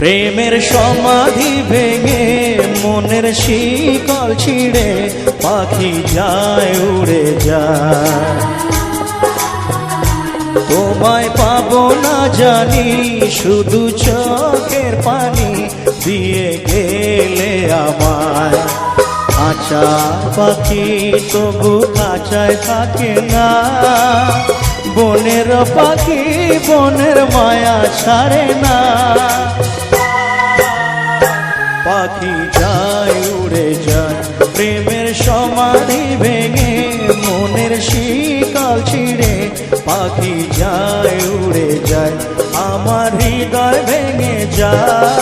প্রেমের সমাধি ভেঙে মনের শিকল ছিঁড়ে পাখি যায় উড়ে যায়। তোমায় পাবো না জানি শুধু চোখের পানি দিয়ে গেলে আমায়। খাঁচা পাখি তবু খাঁচায় থাকে না, বনের পাখি বনের মায়া ছাড়ে না। পাখি যায় উড়ে যায় প্রেমের সমাধি ভেঙে মনের শিকল ছিঁড়ে পাখি যায় উড়ে যায়, আমার হৃদয় ভেঙে যায়।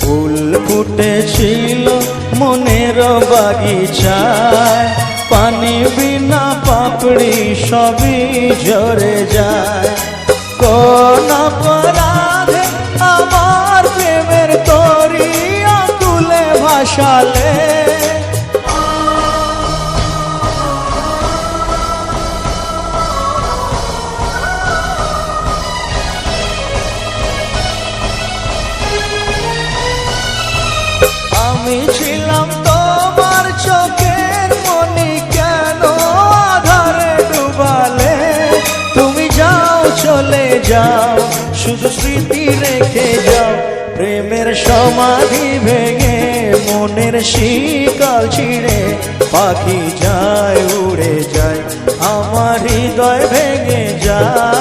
ফুল ফুটেছিল মনের বাগিচায়, পানি বিনা পাপড়ি সবই ঝরে যায়। কোন অপরাধে আমার প্রেমের তরি আকুলে ভাসালে, আমি ছিলাম তোমার চোখের মনি, কেন আধারে ডুবালে? তুমি যাও চলে যাও শুধু স্মৃতি রেখে যাও, প্রেমের সমাধি ভেঙে মনের শিকল ছিঁড়ে পাখি যায় উড়ে যায়, আমার হৃদয় ভেঙে যায়।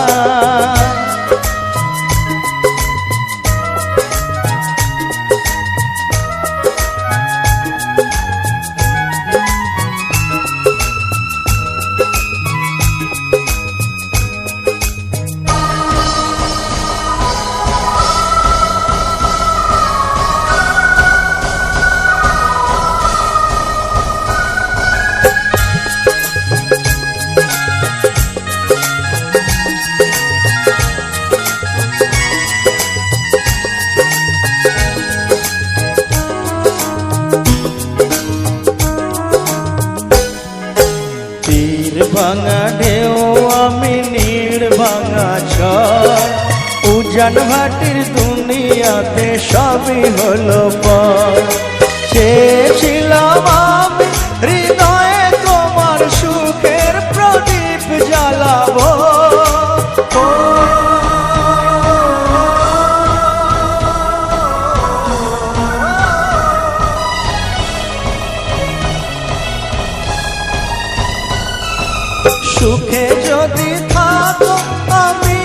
ভাঙা ঢেউ আমি নীড় ভাঙা ঝড়, উজান ভাটির দুনিয়াতে সবই হলো পর। চেয়েছিলাম আমি হৃদয়ে তোমার সুখের প্রদীপ জ্বালাবো, সুখে যদি থাকো আমি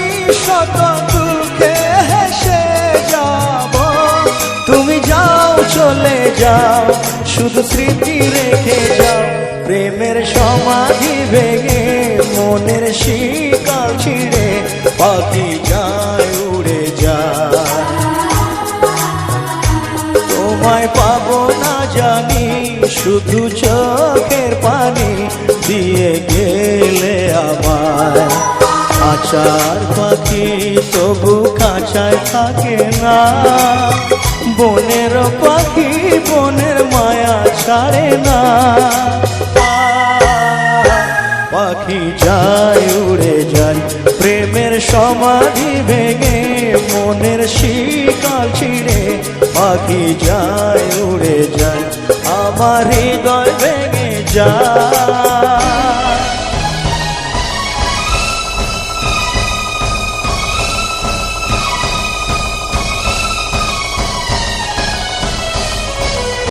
শত দুঃখে হেসে যাব। তুমি যাও চলে যাও শুধু স্মৃতি রেখে যাও, প্রেমের সমাধি ভেঙে মনের শিকল ছিঁড়ে পাখি যায় উড়ে যায়। তোমায় পাবো না জানি শুধু চোখের পানি দিয়ে গেলে আমায়। খাঁচার পাখি তবু খাঁচায় থাকে না, বনের পাখি বনের মায়া ছাড়ে না। পাখি যায় উড়ে যায় প্রেমের সমাধি ভেঙে মনের শিকল ছিঁড়ে পাখি যায় উড়ে যায়, আমার হৃদয় ভেঙে যায়।